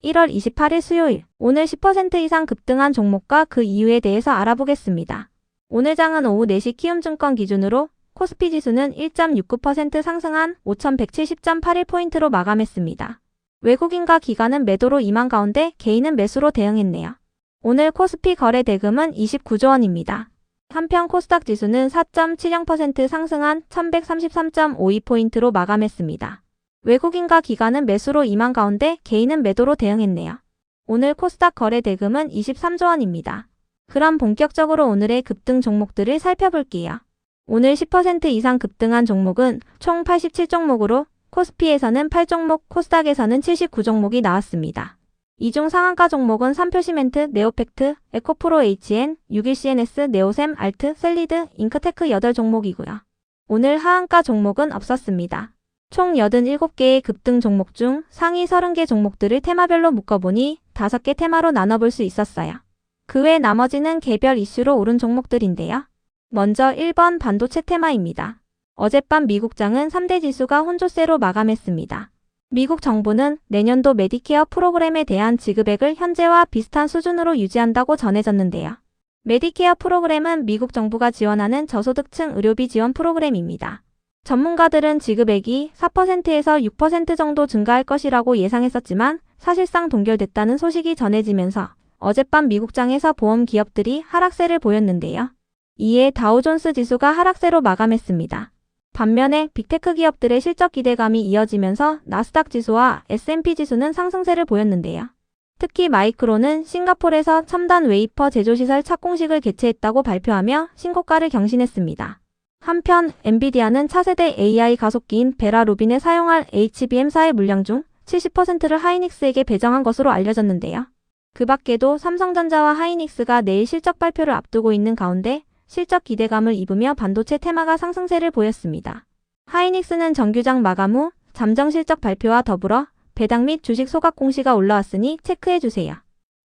1월 28일 수요일, 오늘 10% 이상 급등한 종목과 그 이유에 대해서 알아보겠습니다. 오늘 장은 오후 4시 키움증권 기준으로 코스피 지수는 1.69% 상승한 5170.81포인트로 마감했습니다. 외국인과 기관은 매도로 임한 가운데 개인은 매수로 대응했네요. 오늘 코스피 거래 대금은 29조 원입니다. 한편 코스닥 지수는 4.70% 상승한 1133.52포인트로 마감했습니다. 외국인과 기관은 매수로 임한 가운데 개인은 매도로 대응했네요. 오늘 코스닥 거래 대금은 23조 원입니다. 그럼 본격적으로 오늘의 급등 종목들을 살펴볼게요. 오늘 10% 이상 급등한 종목은 총 87종목으로 코스피에서는 8종목, 코스닥에서는 79종목이 나왔습니다. 이중 상한가 종목은 삼표시멘트, 네오팩트, 에코프로 HN, 61CNS, 네오셈, 알트, 셀리드, 잉크테크 8종목이고요. 오늘 하한가 종목은 없었습니다. 총 87개의 급등 종목 중 상위 30개 종목들을 테마별로 묶어보니 5개 테마로 나눠볼 수 있었어요. 그 외 나머지는 개별 이슈로 오른 종목들인데요. 먼저 1번 반도체 테마입니다. 어젯밤 미국장은 3대 지수가 혼조세로 마감했습니다. 미국 정부는 내년도 메디케어 프로그램에 대한 지급액을 현재와 비슷한 수준으로 유지한다고 전해졌는데요. 메디케어 프로그램은 미국 정부가 지원하는 저소득층 의료비 지원 프로그램입니다. 전문가들은 지급액이 4%에서 6% 정도 증가할 것이라고 예상했었지만 사실상 동결됐다는 소식이 전해지면서 어젯밤 미국장에서 보험 기업들이 하락세를 보였는데요. 이에 다우존스 지수가 하락세로 마감했습니다. 반면에 빅테크 기업들의 실적 기대감이 이어지면서 나스닥 지수와 S&P 지수는 상승세를 보였는데요. 특히 마이크론은 싱가포르에서 첨단 웨이퍼 제조시설 착공식을 개최했다고 발표하며 신고가를 경신했습니다. 한편 엔비디아는 차세대 AI 가속기인 베라 루빈에 사용할 HBM사의 물량 중 70%를 하이닉스에게 배정한 것으로 알려졌는데요. 그 밖에도 삼성전자와 하이닉스가 내일 실적 발표를 앞두고 있는 가운데 실적 기대감을 입으며 반도체 테마가 상승세를 보였습니다. 하이닉스는 정규장 마감 후 잠정 실적 발표와 더불어 배당 및 주식 소각 공시가 올라왔으니 체크해주세요.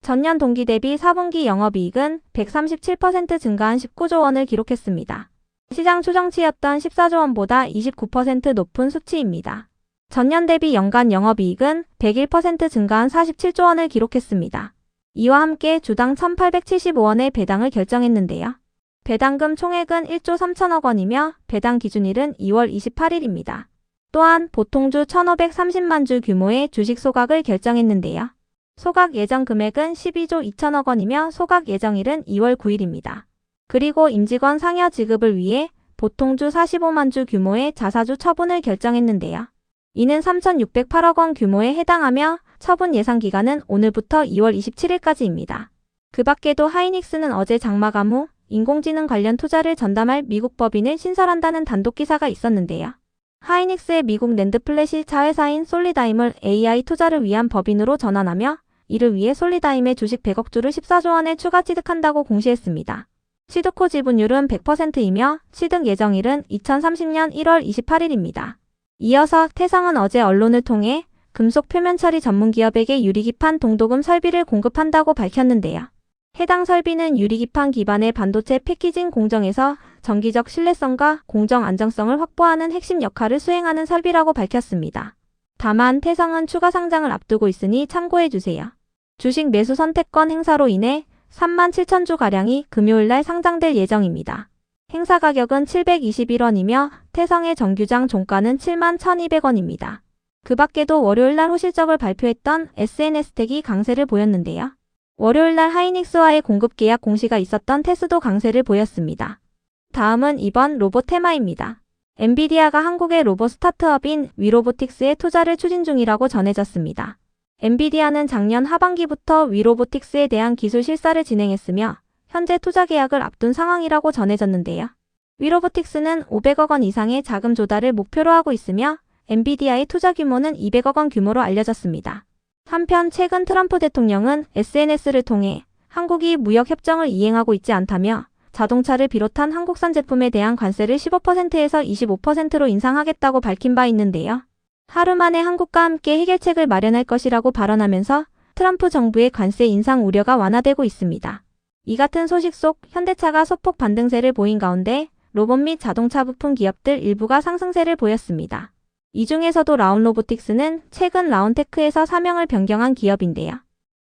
전년 동기 대비 4분기 영업이익은 137% 증가한 19조 원을 기록했습니다. 시장 추정치였던 14조 원보다 29% 높은 수치입니다. 전년 대비 연간 영업이익은 101% 증가한 47조 원을 기록했습니다. 이와 함께 주당 1,875원의 배당을 결정했는데요. 배당금 총액은 1조 3천억 원이며 배당 기준일은 2월 28일입니다. 또한 보통주 1,530만 주 규모의 주식 소각을 결정했는데요. 소각 예정 금액은 12조 2천억 원이며 소각 예정일은 2월 9일입니다. 그리고 임직원 상여 지급을 위해 보통주 45만 주 규모의 자사주 처분을 결정했는데요. 이는 3,608억 원 규모에 해당하며 처분 예상 기간은 오늘부터 2월 27일까지입니다. 그 밖에도 하이닉스는 어제 장마감 후 인공지능 관련 투자를 전담할 미국 법인을 신설한다는 단독 기사가 있었는데요. 하이닉스의 미국 낸드 플래시 자회사인 솔리다임을 AI 투자를 위한 법인으로 전환하며 이를 위해 솔리다임의 주식 100억 주를 14조 원에 추가 취득한다고 공시했습니다. 취득 후 지분율은 100%이며 취득 예정일은 2030년 1월 28일입니다. 이어서 태성은 어제 언론을 통해 금속 표면 처리 전문 기업에게 유리기판 동도금 설비를 공급한다고 밝혔는데요. 해당 설비는 유리기판 기반의 반도체 패키징 공정에서 정기적 신뢰성과 공정 안정성을 확보하는 핵심 역할을 수행하는 설비라고 밝혔습니다. 다만 태성은 추가 상장을 앞두고 있으니 참고해주세요. 주식 매수 선택권 행사로 인해 37,000주가량이 금요일날 상장될 예정입니다. 행사 가격은 721원이며 태성의 정규장 종가는 71,200원입니다. 그 밖에도 월요일날 호실적을 발표했던 SNS텍이 강세를 보였는데요. 월요일날 하이닉스와의 공급 계약 공시가 있었던 테스도 강세를 보였습니다. 다음은 이번 로봇 테마입니다. 엔비디아가 한국의 로봇 스타트업인 위로보틱스에 투자를 추진 중이라고 전해졌습니다. 엔비디아는 작년 하반기부터 위로보틱스에 대한 기술 실사를 진행했으며 현재 투자 계약을 앞둔 상황이라고 전해졌는데요. 위로보틱스는 500억 원 이상의 자금 조달을 목표로 하고 있으며 엔비디아의 투자 규모는 200억 원 규모로 알려졌습니다. 한편 최근 트럼프 대통령은 SNS를 통해 한국이 무역 협정을 이행하고 있지 않다며 자동차를 비롯한 한국산 제품에 대한 관세를 15%에서 25%로 인상하겠다고 밝힌 바 있는데요. 하루 만에 한국과 함께 해결책을 마련할 것이라고 발언하면서 트럼프 정부의 관세 인상 우려가 완화되고 있습니다. 이 같은 소식 속 현대차가 소폭 반등세를 보인 가운데 로봇 및 자동차 부품 기업들 일부가 상승세를 보였습니다. 이 중에서도 라운로보틱스는 최근 라운테크에서 사명을 변경한 기업인데요.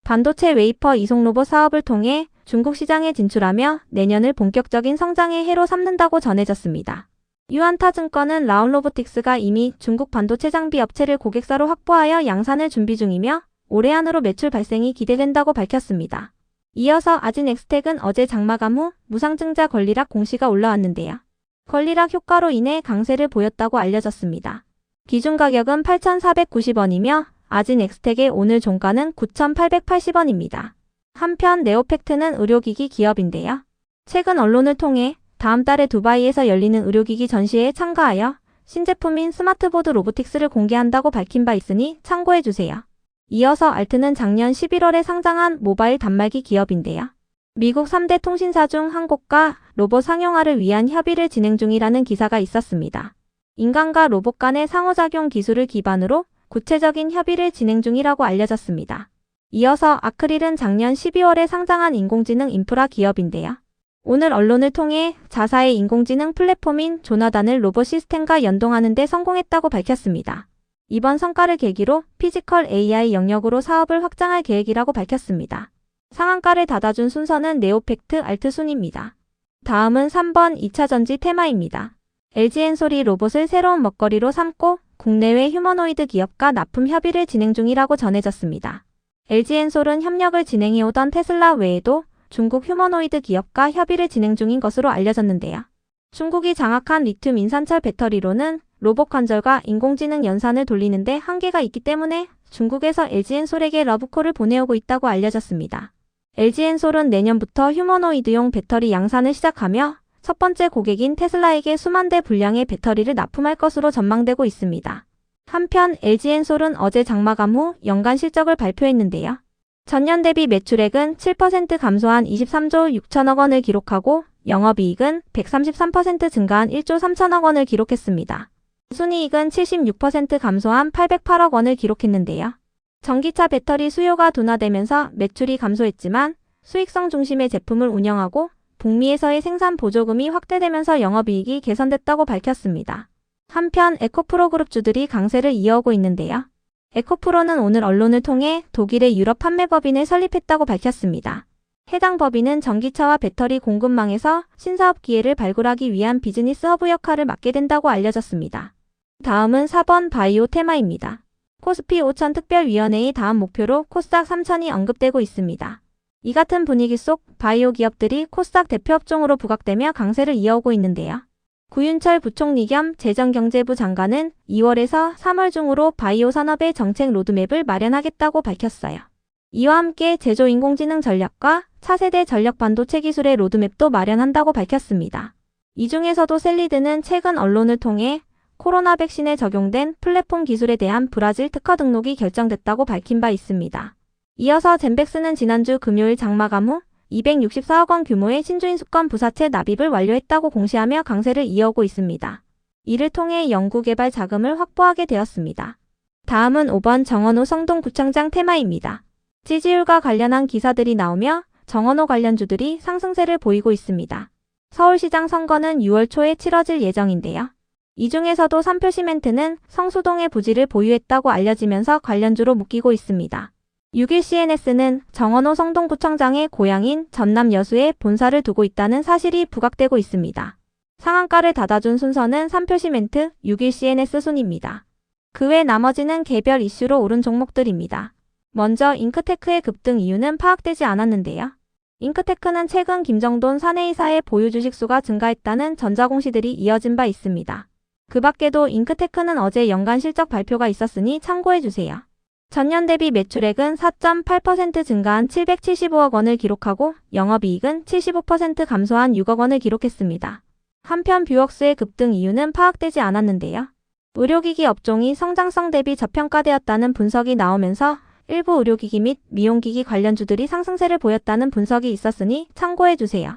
반도체 웨이퍼 이송 로봇 사업을 통해 중국 시장에 진출하며 내년을 본격적인 성장의 해로 삼는다고 전해졌습니다. 유한타증권은 라운로보틱스가 이미 중국 반도체 장비 업체를 고객사로 확보하여 양산을 준비 중이며 올해 안으로 매출 발생이 기대된다고 밝혔습니다. 이어서 아진엑스텍은 어제 장마감 후 무상증자 권리락 공시가 올라왔는데요. 권리락 효과로 인해 강세를 보였다고 알려졌습니다. 기준 가격은 8,490원이며 아진엑스텍의 오늘 종가는 9,880원입니다. 한편 네오팩트는 의료기기 기업인데요. 최근 언론을 통해 다음 달에 두바이에서 열리는 의료기기 전시회에 참가하여 신제품인 스마트보드 로보틱스를 공개한다고 밝힌 바 있으니 참고해주세요. 이어서 알트는 작년 11월에 상장한 모바일 단말기 기업인데요. 미국 3대 통신사 중 한 곳과 로봇 상용화를 위한 협의를 진행 중이라는 기사가 있었습니다. 인간과 로봇 간의 상호작용 기술을 기반으로 구체적인 협의를 진행 중이라고 알려졌습니다. 이어서 아크릴은 작년 12월에 상장한 인공지능 인프라 기업인데요. 오늘 언론을 통해 자사의 인공지능 플랫폼인 조나단을 로봇 시스템과 연동하는 데 성공했다고 밝혔습니다. 이번 성과를 계기로 피지컬 AI 영역으로 사업을 확장할 계획이라고 밝혔습니다. 상한가를 닫아준 순서는 네오팩트 알트 순입니다. 다음은 3번 2차전지 테마입니다. LG엔솔이 로봇을 새로운 먹거리로 삼고 국내외 휴머노이드 기업과 납품 협의를 진행 중이라고 전해졌습니다. LG엔솔은 협력을 진행해오던 테슬라 외에도 중국 휴머노이드 기업과 협의를 진행 중인 것으로 알려졌는데요. 중국이 장악한 리튬 인산철 배터리로는 로봇 관절과 인공지능 연산을 돌리는데 한계가 있기 때문에 중국에서 LG엔솔에게 러브콜을 보내오고 있다고 알려졌습니다. LG엔솔은 내년부터 휴머노이드용 배터리 양산을 시작하며 첫 번째 고객인 테슬라에게 수만 대 분량의 배터리를 납품할 것으로 전망되고 있습니다. 한편 LG엔솔은 어제 장마감 후 연간 실적을 발표했는데요. 전년 대비 매출액은 7% 감소한 23조 6천억 원을 기록하고 영업이익은 133% 증가한 1조 3천억 원을 기록했습니다. 순이익은 76% 감소한 808억 원을 기록했는데요. 전기차 배터리 수요가 둔화되면서 매출이 감소했지만 수익성 중심의 제품을 운영하고 북미에서의 생산 보조금이 확대되면서 영업이익이 개선됐다고 밝혔습니다. 한편 에코프로 그룹주들이 강세를 이어오고 있는데요. 에코프로는 오늘 언론을 통해 독일의 유럽 판매법인을 설립했다고 밝혔습니다. 해당 법인은 전기차와 배터리 공급망에서 신사업 기회를 발굴하기 위한 비즈니스 허브 역할을 맡게 된다고 알려졌습니다. 다음은 4번 바이오 테마입니다. 코스피 5천 특별위원회의 다음 목표로 코스닥 3천이 언급되고 있습니다. 이 같은 분위기 속 바이오 기업들이 코스닥 대표업종으로 부각되며 강세를 이어오고 있는데요. 구윤철 부총리 겸 재정경제부 장관은 2월에서 3월 중으로 바이오 산업의 정책 로드맵을 마련하겠다고 밝혔어요. 이와 함께 제조 인공지능 전략과 차세대 전력 반도체 기술의 로드맵도 마련한다고 밝혔습니다. 이 중에서도 셀리드는 최근 언론을 통해 코로나 백신에 적용된 플랫폼 기술에 대한 브라질 특허 등록이 결정됐다고 밝힌 바 있습니다. 이어서 젠백스는 지난주 금요일 장마감 후 264억 원 규모의 신주인 수건 부사채 납입을 완료했다고 공시하며 강세를 이어오고 있습니다. 이를 통해 연구개발 자금을 확보하게 되었습니다. 다음은 5번 정원호 성동구청장 테마입니다. 지지율과 관련한 기사들이 나오며 정원호 관련주들이 상승세를 보이고 있습니다. 서울시장 선거는 6월 초에 치러질 예정인데요. 이 중에서도 삼표시멘트는 성수동의 부지를 보유했다고 알려지면서 관련주로 묶이고 있습니다. 6일-CNS는 정원호 성동구청장의 고향인 전남 여수에 본사를 두고 있다는 사실이 부각되고 있습니다. 상한가를 닫아준 순서는 삼표시멘트, 6일-CNS 순입니다. 그 외 나머지는 개별 이슈로 오른 종목들입니다. 먼저 잉크테크의 급등 이유는 파악되지 않았는데요. 잉크테크는 최근 김정돈 사내이사의 보유 주식수가 증가했다는 전자공시들이 이어진 바 있습니다. 그 밖에도 잉크테크는 어제 연간 실적 발표가 있었으니 참고해주세요. 전년 대비 매출액은 4.8% 증가한 775억 원을 기록하고 영업이익은 75% 감소한 6억 원을 기록했습니다. 한편 뷰웍스의 급등 이유는 파악되지 않았는데요. 의료기기 업종이 성장성 대비 저평가되었다는 분석이 나오면서 일부 의료기기 및 미용기기 관련주들이 상승세를 보였다는 분석이 있었으니 참고해주세요.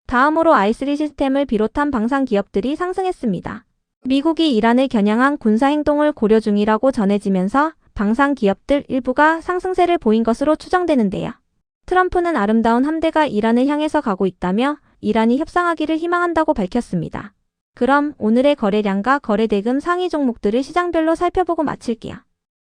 다음으로 i3 시스템을 비롯한 방산 기업들이 상승했습니다. 미국이 이란을 겨냥한 군사행동을 고려 중이라고 전해지면서 방산 기업들 일부가 상승세를 보인 것으로 추정되는데요. 트럼프는 아름다운 함대가 이란을 향해서 가고 있다며 이란이 협상하기를 희망한다고 밝혔습니다. 그럼 오늘의 거래량과 거래대금 상위 종목들을 시장별로 살펴보고 마칠게요.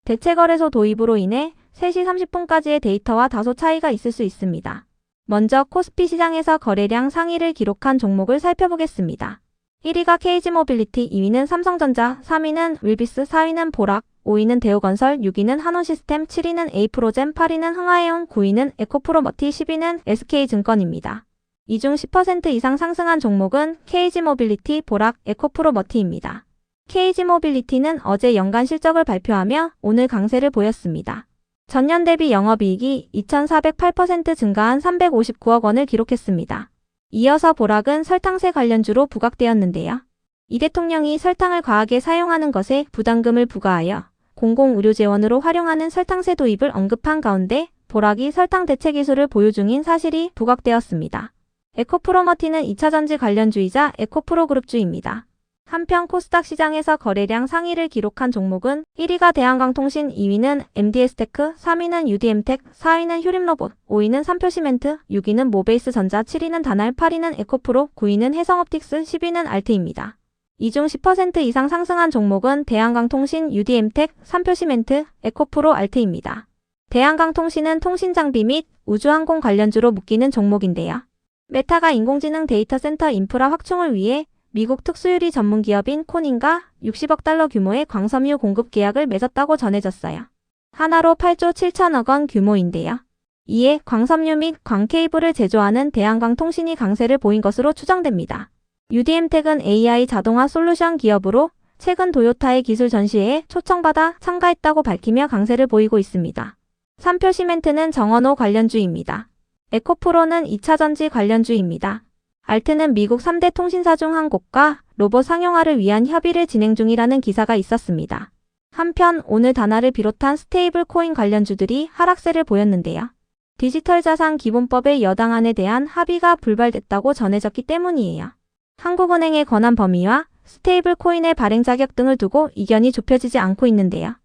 대체거래소 도입으로 인해 3시 30분까지의 데이터와 다소 차이가 있을 수 있습니다. 먼저 코스피 시장에서 거래량 상위를 기록한 종목을 살펴보겠습니다. 1위가 KG모빌리티, 2위는 삼성전자, 3위는 윌비스, 4위는 보락, 5위는 대우건설, 6위는 한원시스템, 7위는 에이프로젠, 8위는 흥하해운, 9위는 에코프로머티, 10위는 SK증권입니다. 이 중 10% 이상 상승한 종목은 KG모빌리티, 보락, 에코프로머티입니다. KG모빌리티는 어제 연간 실적을 발표하며 오늘 강세를 보였습니다. 전년 대비 영업이익이 2,408% 증가한 359억 원을 기록했습니다. 이어서 보락은 설탕세 관련주로 부각되었는데요. 이 대통령이 설탕을 과하게 사용하는 것에 부담금을 부과하여 공공의료재원으로 활용하는 설탕세 도입을 언급한 가운데 보락이 설탕 대체 기술을 보유 중인 사실이 부각되었습니다. 에코프로머티는 2차전지 관련주이자 에코프로그룹주입니다. 한편 코스닥 시장에서 거래량 상위를 기록한 종목은 1위가 대한광통신, 2위는 MDS테크, 3위는 UDM텍, 4위는 효림로봇, 5위는 삼표시멘트, 6위는 모베이스전자, 7위는 다날, 8위는 에코프로, 9위는 해성옵틱스, 10위는 알트입니다. 이 중 10% 이상 상승한 종목은 대한광통신, UDM텍, 삼표시멘트, 에코프로, 알트입니다. 대한광통신은 통신장비 및 우주항공 관련주로 묶이는 종목인데요. 메타가 인공지능 데이터 센터 인프라 확충을 위해 미국 특수유리 전문기업인 코닌과 60억 달러 규모의 광섬유 공급 계약을 맺었다고 전해졌어요. 하나로 8조 7천억 원 규모인데요. 이에 광섬유 및 광케이블을 제조하는 대한광통신이 강세를 보인 것으로 추정됩니다. UDM텍은 AI 자동화 솔루션 기업으로 최근 도요타의 기술 전시회에 초청받아 참가했다고 밝히며 강세를 보이고 있습니다. 삼표시멘트는 정원호 관련주입니다. 에코프로는 2차전지 관련주입니다. 알트는 미국 3대 통신사 중 한 곳과 로봇 상용화를 위한 협의를 진행 중이라는 기사가 있었습니다. 한편 오늘 다나를 비롯한 스테이블 코인 관련주들이 하락세를 보였는데요. 디지털 자산 기본법의 여당안에 대한 합의가 불발됐다고 전해졌기 때문이에요. 한국은행의 권한 범위와 스테이블 코인의 발행 자격 등을 두고 이견이 좁혀지지 않고 있는데요.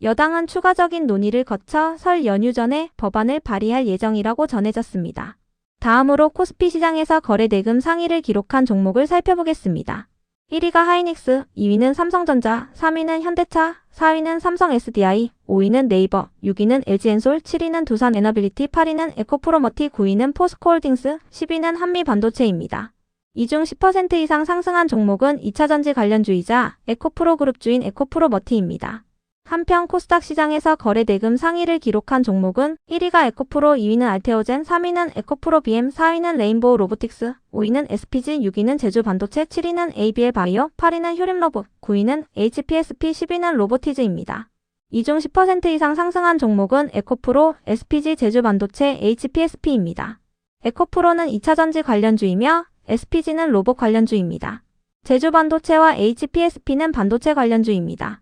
여당은 추가적인 논의를 거쳐 설 연휴 전에 법안을 발의할 예정이라고 전해졌습니다. 다음으로 코스피 시장에서 거래대금 상위를 기록한 종목을 살펴보겠습니다. 1위가 하이닉스, 2위는 삼성전자, 3위는 현대차, 4위는 삼성 SDI, 5위는 네이버, 6위는 LG엔솔, 7위는 두산에너빌리티, 8위는 에코프로머티, 9위는 포스코홀딩스, 10위는 한미반도체입니다. 이 중 10% 이상 상승한 종목은 2차전지 관련주이자 에코프로그룹주인 에코프로머티입니다. 한편 코스닥 시장에서 거래대금 상위를 기록한 종목은 1위가 에코프로, 2위는 알테오젠, 3위는 에코프로 BM, 4위는 레인보우 로보틱스, 5위는 SPG, 6위는 제주반도체, 7위는 ABL 바이오, 8위는 효림로봇, 9위는 HPSP, 10위는 로보티즈입니다. 이 중 10% 이상 상승한 종목은 에코프로, SPG, 제주반도체, HPSP입니다. 에코프로는 2차전지 관련주이며 SPG는 로봇 관련주입니다. 제주반도체와 HPSP는 반도체 관련주입니다.